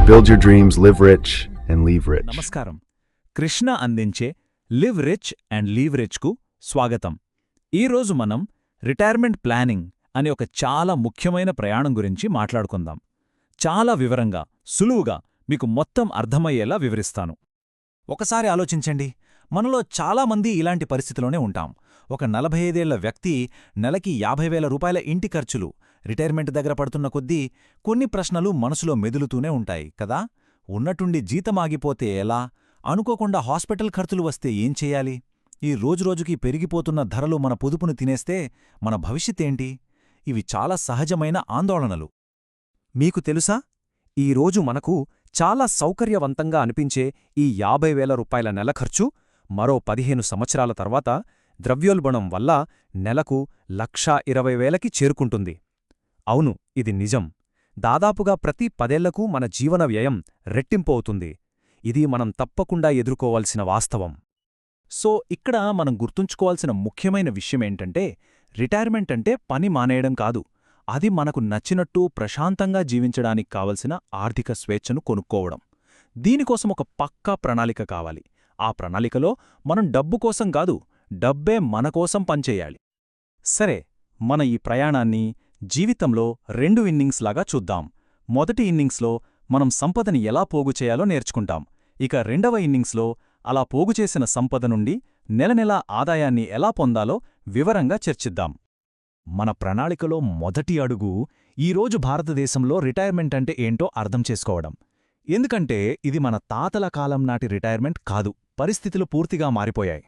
Build your dreams, live rich, and leave rich. నమస్కారం. కృష్ణ అందించే live rich and leave రిచ్కు స్వాగతం. ఈరోజు మనం రిటైర్మెంట్ ప్లానింగ్ అనే ఒక చాలా ముఖ్యమైన ప్రయాణం గురించి మాట్లాడుకుందాం. చాలా వివరంగా, సులువుగా మీకు మొత్తం అర్థమయ్యేలా వివరిస్తాను. ఒకసారి ఆలోచించండి, మనలో చాలామంది ఇలాంటి పరిస్థితిలోనే ఉంటాం. ఒక 45 ఏళ్ల వ్యక్తి నెలకి 50,000 రూపాయల ఇంటి ఖర్చులు, రిటైర్మెంట్ దగ్గర పడుతున్న కొద్దీ కొన్ని ప్రశ్నలు మనసులో మెదులుతూనే ఉంటాయి కదా. ఉన్నట్టుండి జీతమాగిపోతే ఎలా? అనుకోకుండా హాస్పిటల్ ఖర్చులు వస్తే ఏం చెయ్యాలి? ఈ రోజురోజుకి పెరిగిపోతున్న ధరలు మన పొదుపును తినేస్తే మన భవిష్యత్తేంటి? ఇవి చాలా సహజమైన ఆందోళనలు. మీకు తెలుసా, ఈరోజు మనకు చాలా సౌకర్యవంతంగా అనిపించే ఈ 50,000 రూపాయల నెల ఖర్చు మరో 15 సంవత్సరాల తర్వాత ద్రవ్యోల్బణం వల్ల నెలకు 1,20,000కి చేరుకుంటుంది. అవును, ఇది నిజం. దాదాపుగా ప్రతి 10 ఏళ్లకు మన జీవన వ్యయం రెట్టింపు అవుతుంది. ఇది మనం తప్పకుండా ఎదుర్కోవాల్సిన వాస్తవం. సో ఇక్కడ మనం గుర్తుంచుకోవాల్సిన ముఖ్యమైన విషయమేంటంటే, రిటైర్మెంట్ అంటే పని మానేయడం కాదు. అది మనకు నచ్చినట్టు ప్రశాంతంగా జీవించడానికి కావలసిన ఆర్థిక స్వేచ్ఛను కొనుక్కోవడం. దీనికోసం ఒక పక్కా ప్రణాళిక కావాలి. ఆ ప్రణాళికలో మనం డబ్బు కోసం కాదు, డబ్బే మనకోసం పనిచేయాలి. సరే, మన ఈ ప్రయాణాన్ని జీవితంలో 2 ఇన్నింగ్స్ లాగా చూద్దాం. మొదటి ఇన్నింగ్స్లో మనం సంపదని ఎలా పోగు చేయాలో నేర్చుకుంటాం. ఇక రెండవ ఇన్నింగ్స్లో అలా పోగుచేసిన సంపద నుండి నెలనెలా ఆదాయాన్ని ఎలా పొందాలో వివరంగా చర్చిద్దాం. మన ప్రణాళికలో మొదటి అడుగు ఈరోజు భారతదేశంలో రిటైర్మెంట్ అంటే ఏంటో అర్థం చేసుకోవడం. ఎందుకంటే ఇది మన తాతల కాలం నాటి రిటైర్మెంట్ కాదు. పరిస్థితులు పూర్తిగా మారిపోయాయి.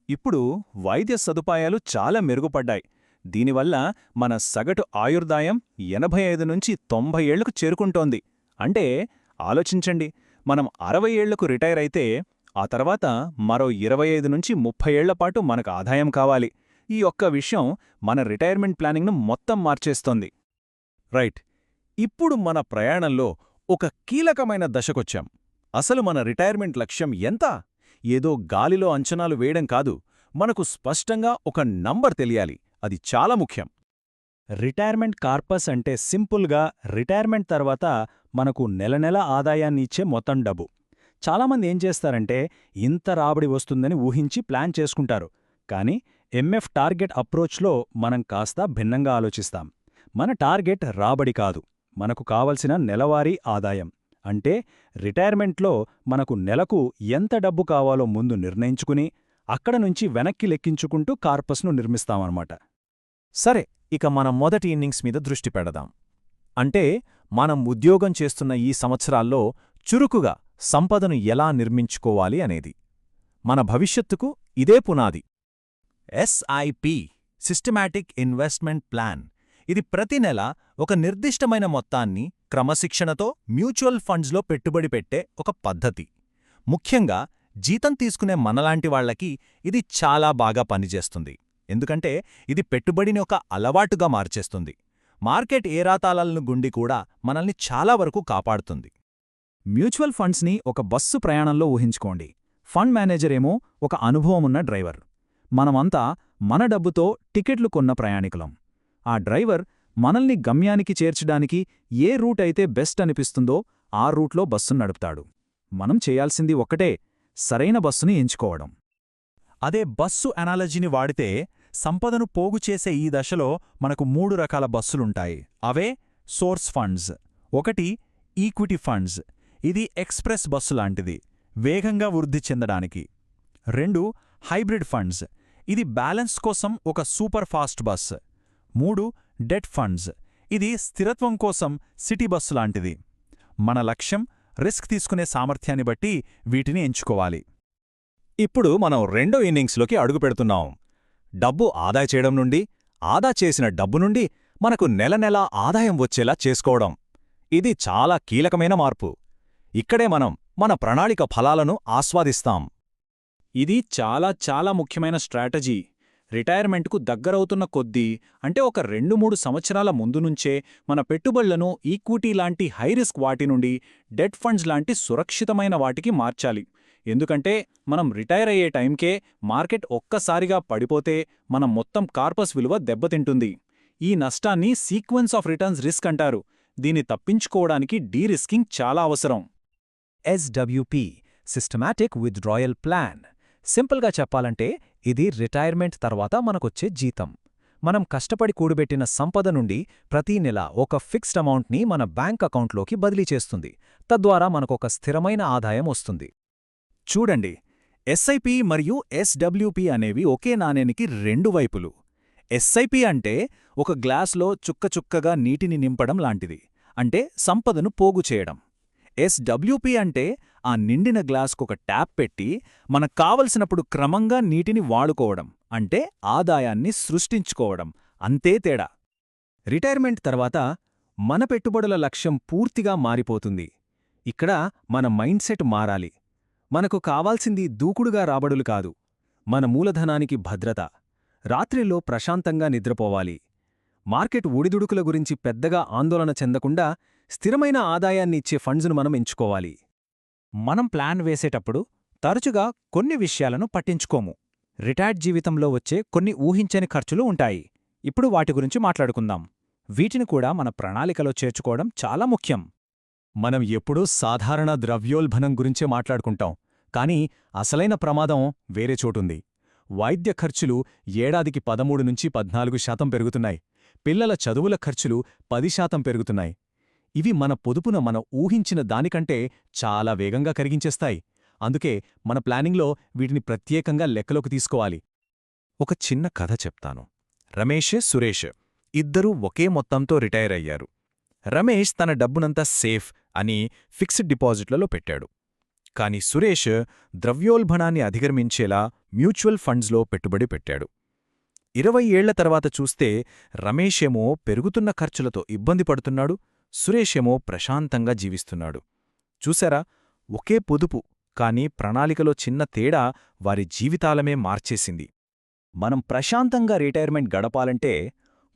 ఇప్పుడు వైద్య సదుపాయాలు చాలా మెరుగుపడ్డాయి. దీనివల్ల మన సగటు ఆయుర్దాయం 85 నుంచి 90 ఏళ్లకు చేరుకుంటోంది. అంటే ఆలోచించండి, మనం 60 ఏళ్లకు రిటైర్ అయితే ఆ తర్వాత మరో 25 నుంచి 30 ఏళ్లపాటు మనకు ఆదాయం కావాలి. ఈ ఒక్క విషయం మన రిటైర్మెంట్ ప్లానింగ్ను మొత్తం మార్చేస్తోంది. రైట్, ఇప్పుడు మన ప్రయాణంలో ఒక కీలకమైన దశకొచ్చాం. అసలు మన రిటైర్మెంట్ లక్ష్యం ఎంత? ఏదో గాలిలో అంచనాలు వేయడం కాదు, మనకు స్పష్టంగా ఒక నంబర్ తెలియాలి. అది చాలా ముఖ్యం. రిటైర్మెంట్ కార్పస్ అంటే సింపుల్గా రిటైర్మెంట్ తర్వాత మనకు నెలనెల ఆదాయాన్ని ఇచ్చే మొత్తం డబ్బు. చాలామంది ఏం చేస్తారంటే, ఇంత రాబడి వస్తుందని ఊహించి ప్లాన్ చేసుకుంటారు. కానీ ఎంఎఫ్ టార్గెట్ అప్రోచ్లో మనం కాస్త భిన్నంగా ఆలోచిస్తాం. మన టార్గెట్ రాబడి కాదు, మనకు కావలసిన నెలవారీ ఆదాయం. అంటే రిటైర్మెంట్లో మనకు నెలకు ఎంత డబ్బు కావాలో ముందు నిర్ణయించుకుని అక్కడ నుంచి వెనక్కి లెక్కించుకుంటూ కార్పస్ను నిర్మిస్తామన్నమాట. సరే, ఇక మనం మొదటి ఇన్నింగ్స్ మీద దృష్టి పెడదాం. అంటే మనం ఉద్యోగం చేస్తున్న ఈ సంవత్సరాల్లో చురుకుగా సంపదను ఎలా నిర్మించుకోవాలి అనేది. మన భవిష్యత్తుకు ఇదే పునాది. SIP, systematic investment plan. ఇది ప్రతి నెల ఒక నిర్దిష్టమైన మొత్తాన్ని క్రమశిక్షణతో మ్యూచువల్ ఫండ్స్లో పెట్టుబడి పెట్టే ఒక పద్ధతి. ముఖ్యంగా జీతం తీసుకునే మనలాంటి వాళ్లకి ఇది చాలా బాగా పనిచేస్తుంది. ఎందుకంటే ఇది పెట్టుబడిని ఒక అలవాటుగా మార్చేస్తుంది. మార్కెట్ ఏరాతాళాలను గుండి కూడా మనల్ని చాలా వరకు కాపాడుతుంది. మ్యూచువల్ ఫండ్స్ని ఒక బస్సు ప్రయాణంలో ఊహించుకోండి. ఫండ్ మేనేజరేమో ఒక అనుభవమున్న డ్రైవర్. మనమంతా మన డబ్బుతో టికెట్లు కొన్న ప్రయాణికులం. ఆ డ్రైవర్ మనల్ని గమ్యానికి చేర్చడానికి ఏ రూట్ అయితే బెస్ట్ అనిపిస్తుందో ఆ రూట్లో బస్సును నడుపుతాడు. మనం చేయాల్సింది ఒక్కటే, సరైన బస్సుని ఎంచుకోవడం. అదే బస్సు అనాలజీని వాడితే, సంపదను పోగుచేసే ఈ దశలో మనకు 3 రకాల బస్సులుంటాయి. అవే సోర్స్ ఫండ్స్. ఒకటి ఈక్విటీ ఫండ్స్. ఇది ఎక్స్ప్రెస్ బస్సు లాంటిది, వేగంగా వృద్ధి చెందడానికి. 2 హైబ్రిడ్ ఫండ్స్. ఇది బ్యాలెన్స్ కోసం ఒక super fast bus. 3 debt funds. ఇది స్థిరత్వం కోసం సిటీ బస్సు లాంటిది. మన లక్ష్యం, రిస్క్ తీసుకునే సామర్థ్యాన్ని బట్టి వీటిని ఎంచుకోవాలి. ఇప్పుడు మనం రెండో ఇన్నింగ్స్లోకి అడుగుపెడుతున్నాం. డబ్బు ఆదా చేయడం నుండి, ఆదా చేసిన డబ్బు నుండి మనకు నెలనెలా ఆదాయం వచ్చేలా చేసుకోవడం. ఇది చాలా కీలకమైన మార్పు. ఇక్కడే మనం మన ప్రణాళిక ఫలాలను ఆస్వాదిస్తాం. ఇది చాలా చాలా ముఖ్యమైన స్ట్రాటజీ. రిటైర్మెంట్కు దగ్గరవుతున్న కొద్దీ, అంటే ఒక 2-3 సంవత్సరాల ముందు నుంచే మన పెట్టుబడులను ఈక్విటీ లాంటి హైరిస్క్ వాటి నుండి డెట్ ఫండ్స్ లాంటి సురక్షితమైన వాటికి మార్చాలి. ఎందుకంటే మనం రిటైర్ అయ్యే టైంకే మార్కెట్ ఒక్కసారిగా పడిపోతే మన మొత్తం కార్పస్ విలువ దెబ్బతింటుంది. ఈ నష్టాన్ని సీక్వెన్స్ ఆఫ్ రిటర్న్స్ రిస్క్ అంటారు. దీన్ని తప్పించుకోవడానికి డీరిస్కింగ్ చాలా అవసరం. SWP systematic withdrawal plan. సింపుల్గా చెప్పాలంటే ఇది రిటైర్మెంట్ తర్వాత మనకొచ్చే జీతం. మనం కష్టపడి కూడబెట్టిన సంపద నుండి ప్రతీ నెల ఒక ఫిక్స్డ్ అమౌంట్ని మన బ్యాంక్ అకౌంట్లోకి బదిలీ చేస్తుంది. తద్వారా మనకొక స్థిరమైన ఆదాయం వస్తుంది. చూడండి, ఎస్ఐపి మరియు ఎస్డబ్ల్యూపి అనేవి ఒకే నాణేనికి రెండు వైపులు. ఎస్ఐపి అంటే ఒక గ్లాస్లో చుక్కచుక్కగా నీటిని నింపడం లాంటిది, అంటే సంపదను పోగు చేయడం. ఎస్డబ్ల్యూపి అంటే ఆ నిండిన గ్లాస్కొక ట్యాప్ పెట్టి మనకు కావలసినప్పుడు క్రమంగా నీటిని వాడుకోవడం, అంటే ఆదాయాన్ని సృష్టించుకోవడం. అంతే తేడా. రిటైర్మెంట్ తర్వాత మన పెట్టుబడుల లక్ష్యం పూర్తిగా మారిపోతుంది. ఇక్కడ మన మైండ్సెట్ మారాలి. మనకు కావాల్సింది దూకుడుగా రాబడులు కాదు, మన మూలధనానికి భద్రత. రాత్రిలో ప్రశాంతంగా నిద్రపోవాలి. మార్కెట్ ఒడిదుడుకుల గురించి పెద్దగా ఆందోళన చెందకుండా స్థిరమైన ఆదాయాన్ని ఇచ్చే ఫండ్స్ను మనం ఎంచుకోవాలి. మనం ప్లాన్ వేసేటప్పుడు తరచుగా కొన్ని విషయాలను పట్టించుకోము. రిటైర్డ్ జీవితంలో వచ్చే కొన్ని ఊహించని ఖర్చులు ఉంటాయి. ఇప్పుడు వాటి గురించి మాట్లాడుకుందాం. వీటిని కూడా మన ప్రణాళికలో చేర్చుకోవడం చాలా ముఖ్యం. మనం ఎప్పుడూ సాధారణ ద్రవ్యోల్బణం గురించే మాట్లాడుకుంటాం, కానీ అసలైన ప్రమాదం వేరే చోటుంది. వైద్య ఖర్చులు ఏడాదికి 13-14% పెరుగుతున్నాయి. పిల్లల చదువుల ఖర్చులు 10% పెరుగుతున్నాయి. ఇవి మన పొదుపున మనం ఊహించిన దానికంటే చాలా వేగంగా కరిగించేస్తాయి. అందుకే మన ప్లానింగ్లో వీటిని ప్రత్యేకంగా లెక్కలోకి తీసుకోవాలి. ఒక చిన్న కథ చెప్తాను. రమేష్, సురేష్ ఇద్దరూ ఒకే మొత్తంతో రిటైర్ అయ్యారు. రమేష్ తన డబ్బునంతా సేఫ్ అని ఫిక్స్డ్ డిపాజిట్లలో పెట్టాడు. కాని సురేష్ ద్రవ్యోల్బణాన్ని అధిగమించేలా మ్యూచువల్ ఫండ్స్లో పెట్టుబడి పెట్టాడు. 20 ఏళ్ల తర్వాత చూస్తే రమేషేమో పెరుగుతున్న ఖర్చులతో ఇబ్బంది పడుతున్నాడు, సురేషేమో ప్రశాంతంగా జీవిస్తున్నాడు. చూశారా, ఒకే పొదుపు, కాని ప్రణాళికలో చిన్న తేడా వారి జీవితాలమే మార్చేసింది. మనం ప్రశాంతంగా రిటైర్మెంట్ గడపాలంటే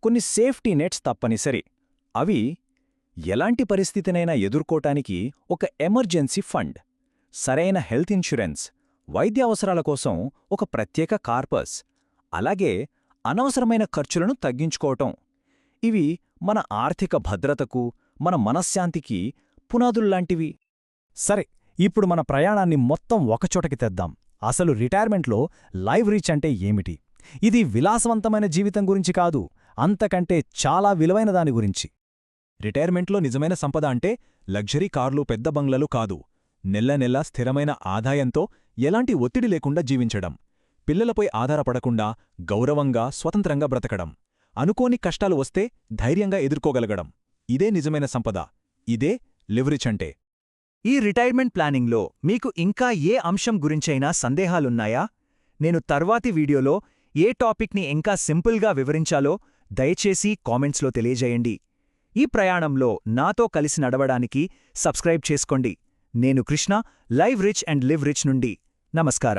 కొన్ని సేఫ్టీ నెట్స్ తప్పనిసరి. అవి ఎలాంటి పరిస్థితినైనా ఎదుర్కోటానికి ఒక ఎమర్జెన్సీ ఫండ్, సరైన హెల్త్ ఇన్షూరెన్స్, వైద్య అవసరాల కోసం ఒక ప్రత్యేక కార్పస్, అలాగే అనవసరమైన ఖర్చులను తగ్గించుకోవటం. ఇవి మన ఆర్థిక భద్రతకు, మన మనశ్శాంతికి పునాదుల్లాంటివి. సరే, ఇప్పుడు మన ప్రయాణాన్ని మొత్తం ఒకచోటకి తెద్దాం. అసలు రిటైర్మెంట్లో లైవ్ రీచ్ అంటే ఏమిటి? ఇది విలాసవంతమైన జీవితం గురించి కాదు, అంతకంటే చాలా విలువైన దాని గురించి. రిటైర్మెంట్లో నిజమైన సంపద అంటే లగ్జరీ కార్లు, పెద్ద బంగ్లలు కాదు. నెల నెలా స్థిరమైన ఆదాయంతో ఎలాంటి ఒత్తిడి లేకుండా జీవించడం. పిల్లలపై ఆధారపడకుండా గౌరవంగా, స్వతంత్రంగా బ్రతకడం. అనుకోని కష్టాలు వస్తే ధైర్యంగా ఎదుర్కోగలగడం. ఇదే నిజమైన సంపద. ఇదే లివరిచ్ అంటే. ఈ రిటైర్మెంట్ ప్లానింగ్లో మీకు ఇంకా ఏ అంశం గురించైనా సందేహాలున్నాయా? నేను తర్వాతి వీడియోలో ఏ టాపిక్ని ఇంకా సింపుల్గా వివరించాలో దయచేసి కామెంట్స్లో తెలియజేయండి. ఈ ప్రయాణంలో నాతో కలిసి నడవడానికి సబ్స్క్రైబ్ చేసుకోండి. నేను Krishna, live rich and live rich నుండి. నమస్కారం.